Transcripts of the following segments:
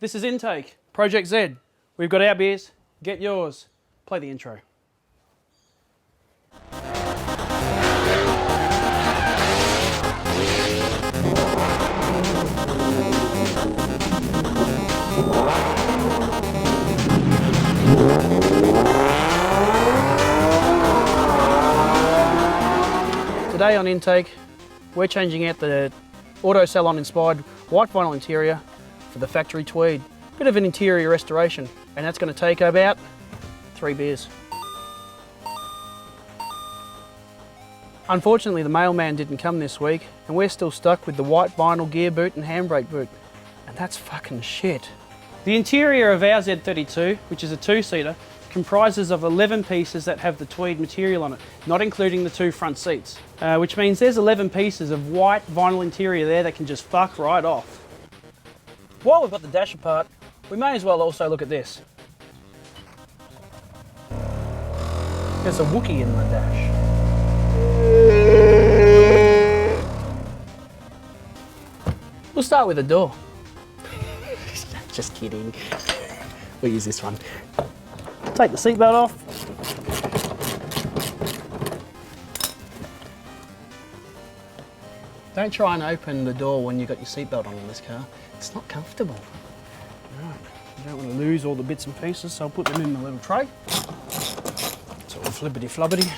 This is Intake, Project Z. We've got our beers, get yours. Play the intro. Today on Intake, we're changing out the auto salon inspired white vinyl interior for the factory tweed. Bit of an interior restoration, and that's going to take about 3 beers. Unfortunately, the mailman didn't come this week, and we're still stuck with the white vinyl gear boot and handbrake boot, and that's fucking shit. The interior of our Z32, which is a 2-seater, comprises of 11 pieces that have the tweed material on it, not including the 2 front seats, which means there's 11 pieces of white vinyl interior there that can just fuck right off. While we've got the dash apart, we may as well also look at this. There's a Wookiee in my dash. We'll start with the door. Just kidding. We'll use this one. Take the seatbelt off. Don't try and open the door when you've got your seatbelt on in this car. It's not comfortable. Right. You don't want to lose all the bits and pieces, so I'll put them in the little tray. It's all flippity flobbity.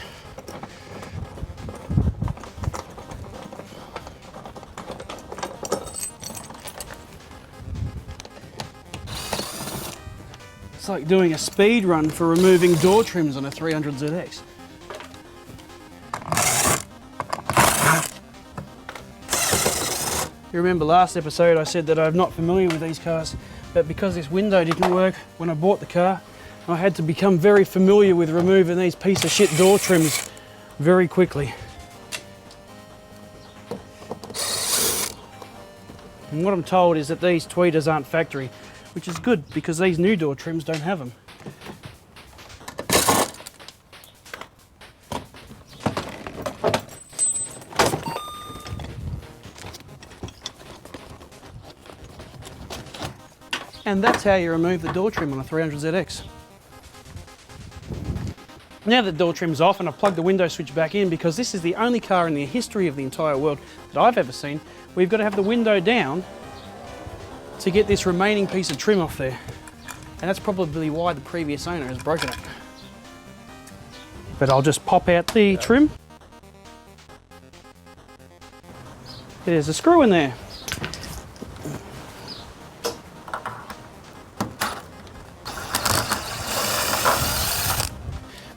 It's like doing a speed run for removing door trims on a 300ZX. You remember last episode I said that I'm not familiar with these cars, but because this window didn't work when I bought the car, I had to become very familiar with removing these piece of shit door trims very quickly. And what I'm told is that these tweeters aren't factory, which is good because these new door trims don't have them. And that's how you remove the door trim on a 300ZX. Now that the door trim's off and I've plugged the window switch back in, because this is the only car in the history of the entire world that I've ever seen, we've got to have the window down to get this remaining piece of trim off there. And that's probably why the previous owner has broken it. But I'll just pop out the trim. There's a screw in there.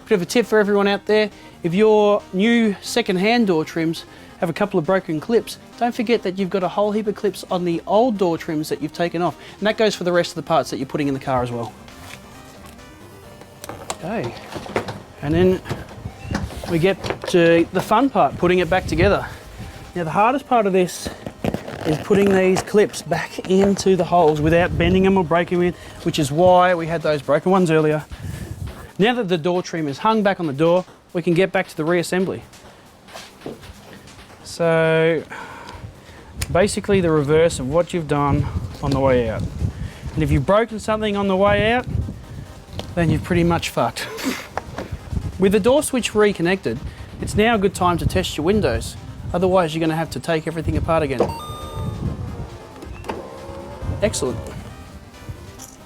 Bit of a tip for everyone out there, if your new second-hand door trims have a couple of broken clips, don't forget that you've got a whole heap of clips on the old door trims that you've taken off. And that goes for the rest of the parts that you're putting in the car as well. Okay, and then we get to the fun part, putting it back together. Now the hardest part of this is putting these clips back into the holes without bending them or breaking them, which is why we had those broken ones earlier. Now that the door trim is hung back on the door, we can get back to the reassembly. So basically the reverse of what you've done on the way out. And if you've broken something on the way out, then you've pretty much fucked. With the door switch reconnected, it's now a good time to test your windows. Otherwise you're going to have to take everything apart again. Excellent.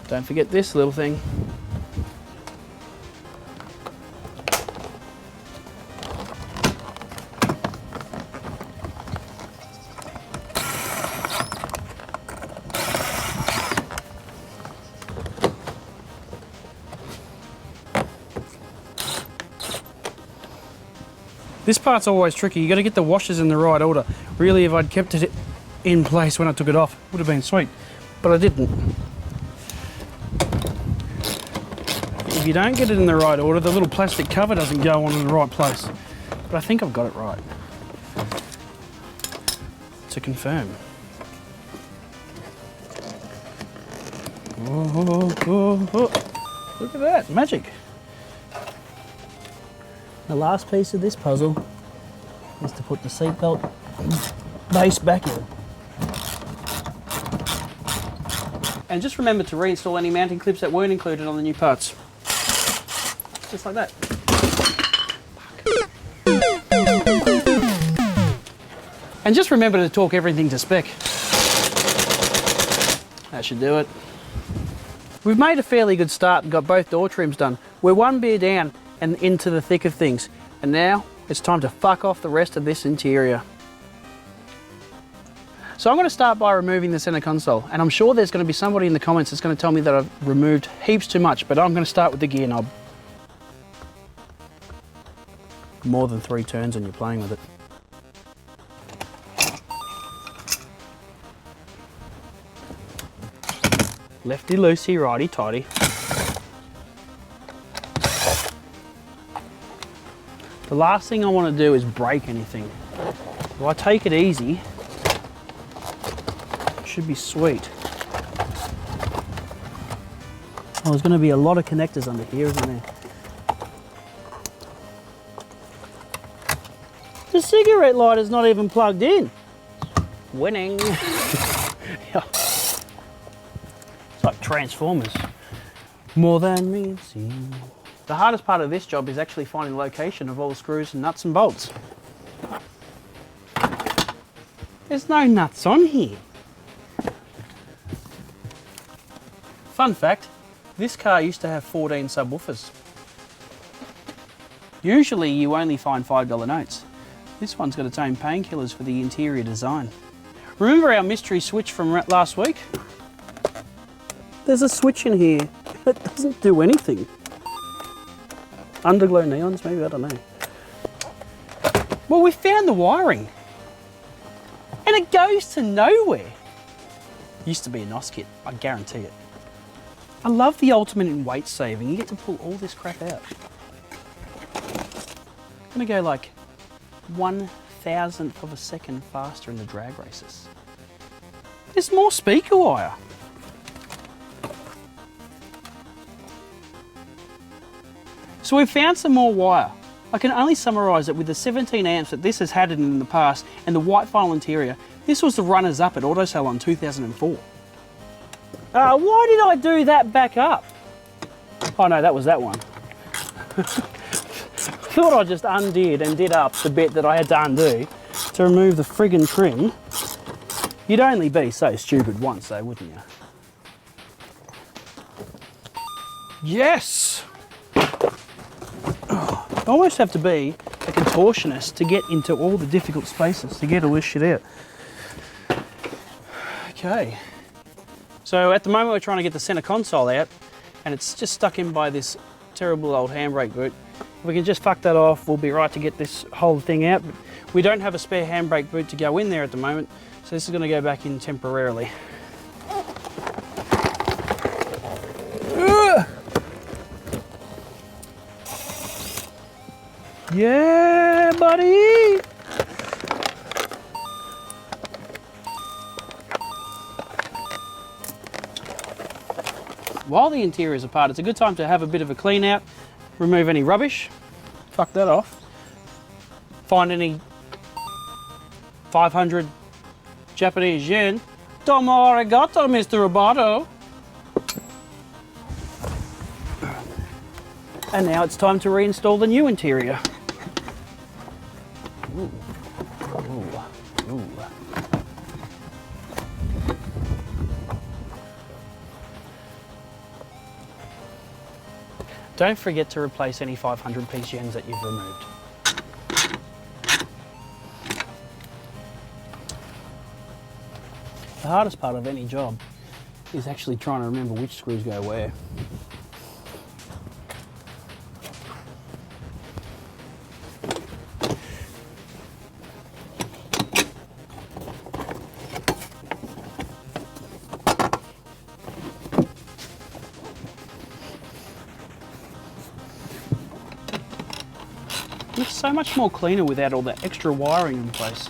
Don't forget this little thing. This part's always tricky. You got to get the washers in the right order. Really, if I'd kept it in place when I took it off, it would have been sweet, but I didn't. If you don't get it in the right order, the little plastic cover doesn't go on in the right place. But I think I've got it right. To confirm. Oh, oh, oh. Look at that, magic. The last piece of this puzzle is to put the seatbelt base back in. And just remember to reinstall any mounting clips that weren't included on the new parts. Just like that. And just remember to torque everything to spec. That should do it. We've made a fairly good start and got both door trims done. We're one beer down and into the thick of things. And now it's time to fuck off the rest of this interior. So I'm going to start by removing the center console, and I'm sure there's going to be somebody in the comments that's going to tell me that I've removed heaps too much, but I'm going to start with the gear knob. More than 3 turns and you're playing with it. Lefty loosey, righty tighty. The last thing I want to do is break anything. If I take it easy, it should be sweet. Oh, there's going to be a lot of connectors under here, isn't there? The cigarette lighter's not even plugged in. Winning. Yeah. It's like Transformers. More than me seems. The hardest part of this job is actually finding the location of all the screws and nuts and bolts. There's no nuts on here. Fun fact, this car used to have 14 subwoofers. Usually you only find $5 notes. This one's got its own painkillers for the interior design. Remember our mystery switch from last week? There's a switch in here that doesn't do anything. Underglow neons, maybe, I don't know. Well, we found the wiring. And it goes to nowhere. Used to be a NOS kit, I guarantee it. I love the ultimate in weight saving. You get to pull all this crap out. I'm gonna go like 1/1000th of a second faster in the drag races. There's more speaker wire. So we've found some more wire. I can only summarise it with the 17 amps that this has had in the past and the white vinyl interior. This was the runners-up at AutoSale in 2004. Why did I do that back up? Oh no, that was that one. Thought I just undid and did up the bit that I had to undo to remove the friggin' trim. You'd only be so stupid once though, wouldn't you? Yes! I almost have to be a contortionist to get into all the difficult spaces to get all this shit out. Okay. So at the moment we're trying to get the center console out and it's just stuck in by this terrible old handbrake boot. If we can just fuck that off, we'll be right to get this whole thing out. But we don't have a spare handbrake boot to go in there at the moment, so this is going to go back in temporarily. Yeah, buddy! While the interior is apart, it's a good time to have a bit of a clean out, remove any rubbish, fuck that off, find any 500 Japanese yen. Domo arigato, Mr. Roboto. And now it's time to reinstall the new interior. Ooh. Ooh. Ooh. Don't forget to replace any 500-piece yens that you've removed. The hardest part of any job is actually trying to remember which screws go where. It's so much more cleaner without all that extra wiring in place.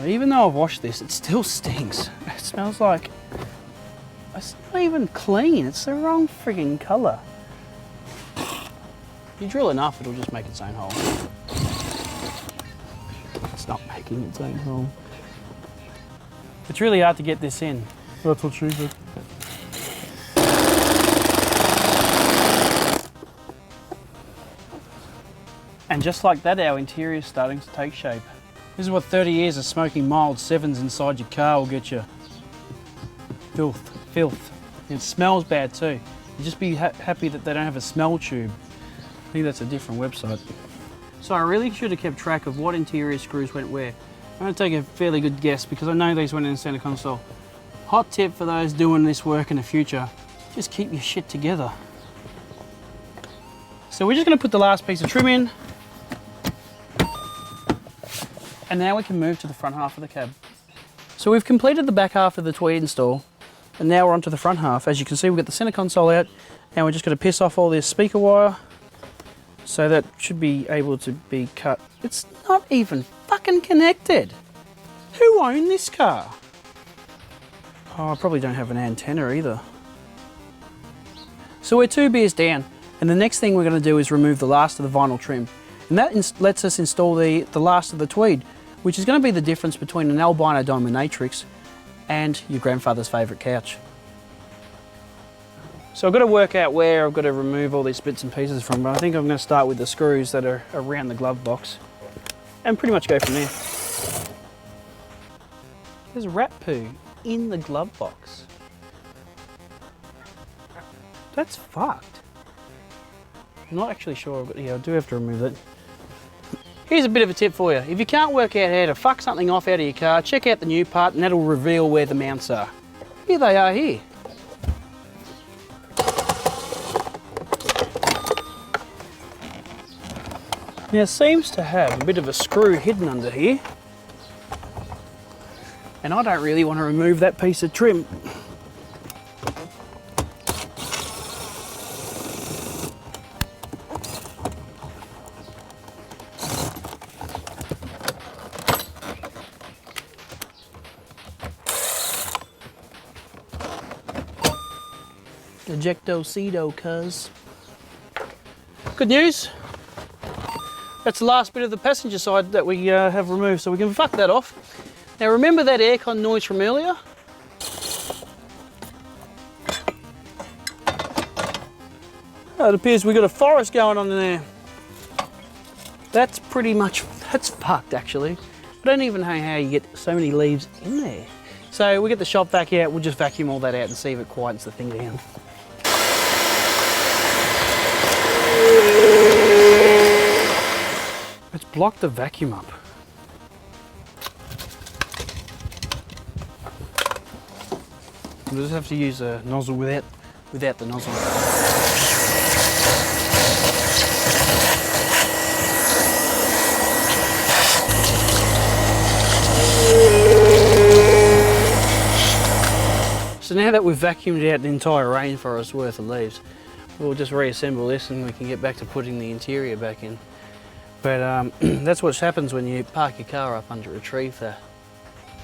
Even though I've washed this, it still stinks. It smells like... It's not even clean, it's the wrong friggin' colour. If you drill enough, it'll just make its own hole. It's not making its own hole. It's really hard to get this in. That's what she said. And just like that, our interior is starting to take shape. This is what 30 years of smoking mild 7s inside your car will get you. Filth. And it smells bad too. You just be happy that they don't have a smell tube. I think that's a different website. So I really should have kept track of what interior screws went where. I'm going to take a fairly good guess because I know these went in the centre console. Hot tip for those doing this work in the future, just keep your shit together. So we're just going to put the last piece of trim in. And now we can move to the front half of the cab. So we've completed the back half of the tweed install, and now we're onto the front half. As you can see, we've got the centre console out, and we're just going to piss off all this speaker wire. So that should be able to be cut. It's not even fucking connected. Who owned this car? Oh, I probably don't have an antenna either. So we're 2 beers down, and the next thing we're going to do is remove the last of the vinyl trim. And that lets us install the last of the tweed, which is going to be the difference between an albino dominatrix and your grandfather's favourite couch. So I've got to work out where I've got to remove all these bits and pieces from, but I think I'm going to start with the screws that are around the glove box and pretty much go from there. There's rat poo in the glove box. That's fucked. I'm not actually sure, but yeah, I do have to remove it. Here's a bit of a tip for you. If you can't work out how to fuck something off out of your car, check out the new part and that'll reveal where the mounts are. Here they are here. Now it seems to have a bit of a screw hidden under here. And I don't really want to remove that piece of trim. Ejecto-cedo, cuz. Good news. That's the last bit of the passenger side that we have removed, so we can fuck that off. Now remember that aircon noise from earlier? Oh, it appears we've got a forest going on in there. That's fucked actually. I don't even know how you get so many leaves in there. So we get the shop vac out, we'll just vacuum all that out and see if it quietens the thing down. Let's block the vacuum up. We'll just have to use a nozzle without the nozzle. So now that we've vacuumed out the entire rainforest worth of leaves, we'll just reassemble this and we can get back to putting the interior back in. But that's what happens when you park your car up under a tree for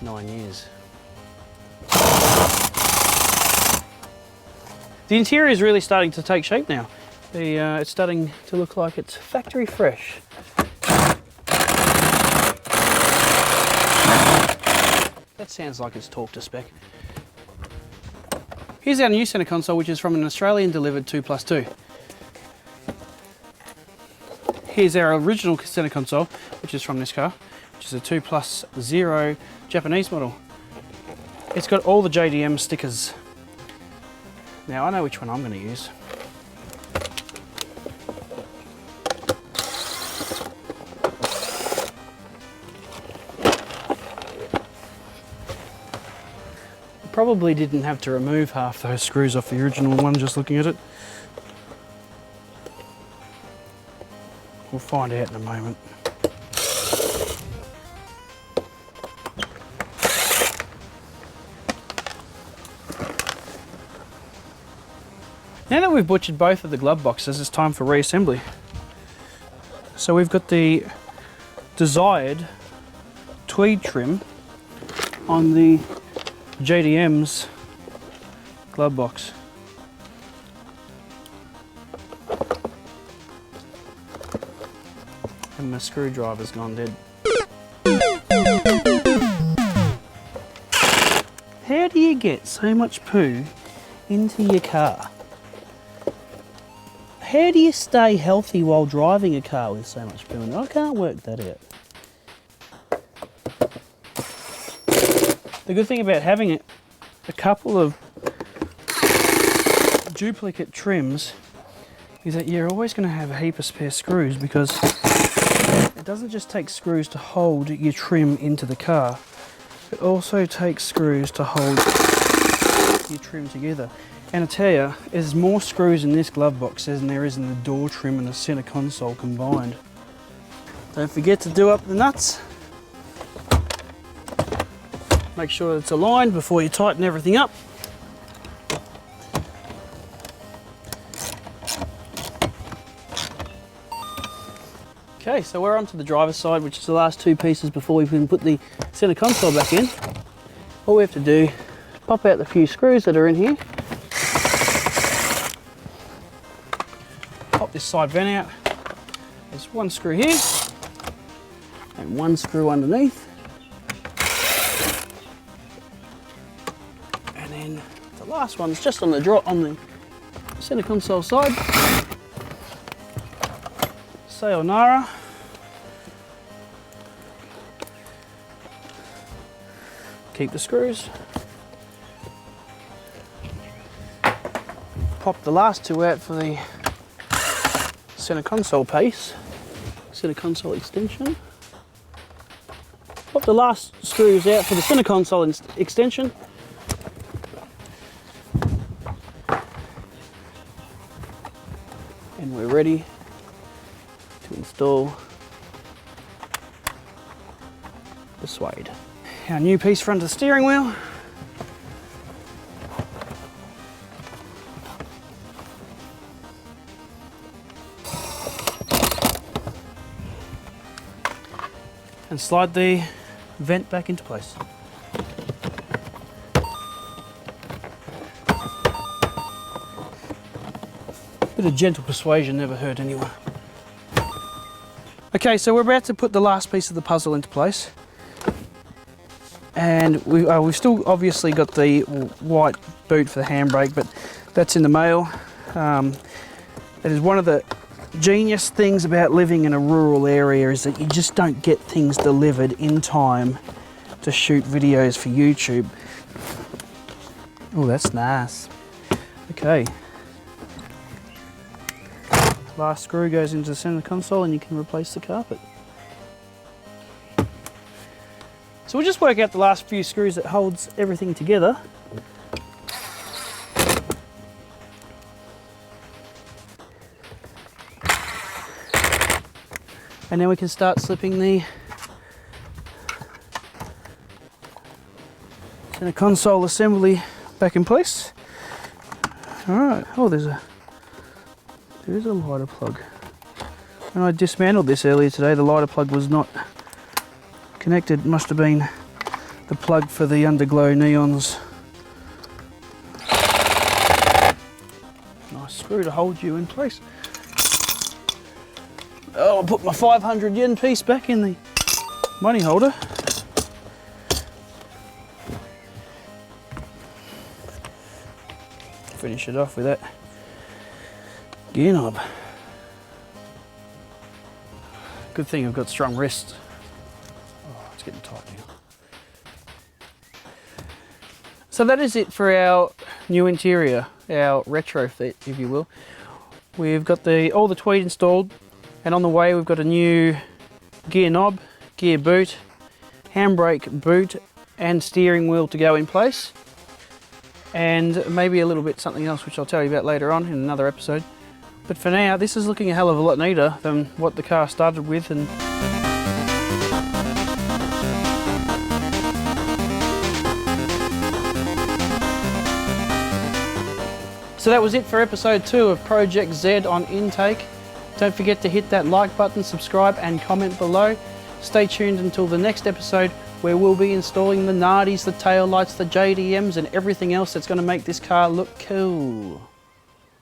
9 years. The interior is really starting to take shape now. It's starting to look like it's factory fresh. That sounds like it's torque to spec. Here's our new centre console, which is from an Australian delivered 2+2. Here's our original centre console, which is from this car, which is a 2+0 Japanese model. It's got all the JDM stickers. Now I know which one I'm going to use. Probably didn't have to remove half those screws off the original one just looking at it. We'll find out in a moment. Now that we've butchered both of the glove boxes, it's time for reassembly. So we've got the desired tweed trim on the JDM's glove box. And my screwdriver's gone dead. How do you get so much poo into your car? How do you stay healthy while driving a car with so much poo in it? I can't work that out. The good thing about having a couple of duplicate trims is that you're always going to have a heap of spare screws, because it doesn't just take screws to hold your trim into the car, it also takes screws to hold your trim together. And I tell you, there's more screws in this glove box than there is in the door trim and the centre console combined. Don't forget to do up the nuts. Make sure it's aligned before you tighten everything up. Okay, so we're onto the driver's side, which is the last two pieces before we can put the centre console back in. All we have to do is pop out the few screws that are in here. Pop this side vent out. There's one screw here and one screw underneath. And then the last one's just on the centre console side. Sayonara. Keep the screws. Pop the last two out for the centre console piece, centre console extension. Pop the last screws out for the centre console extension. And we're ready to install the suede. Our new piece front of the steering wheel. And slide the vent back into place. Bit of gentle persuasion never hurt anyone. Okay, so we're about to put the last piece of the puzzle into place. And we've still obviously got the white boot for the handbrake, but that's in the mail. That is one of the genius things about living in a rural area, is that you just don't get things delivered in time to shoot videos for YouTube. Oh, that's nice. Okay. Last screw goes into the center console and you can replace the carpet. So we'll just work out the last few screws that holds everything together. And then we can start slipping the center console assembly back in place. Alright, oh there is a lighter plug. When I dismantled this earlier today, the lighter plug was not connected. It must have been the plug for the underglow neons. Nice screw to hold you in place. Oh, I'll put my 500 yen piece back in the money holder. Finish it off with that gear knob. Good thing I've got strong wrists. Oh, it's getting tight now. So that is it for our new interior, our retrofit, if you will. We've got all the tweed installed, and on the way we've got a new gear knob, gear boot, handbrake boot, and steering wheel to go in place. And maybe a little bit something else which I'll tell you about later on in another episode. But for now, this is looking a hell of a lot neater than what the car started with. And so that was it for episode 2 of Project Z on intake. Don't forget to hit that like button, subscribe and comment below. Stay tuned until the next episode, where we'll be installing the Nardis, the tail lights, the JDMs and everything else that's going to make this car look cool.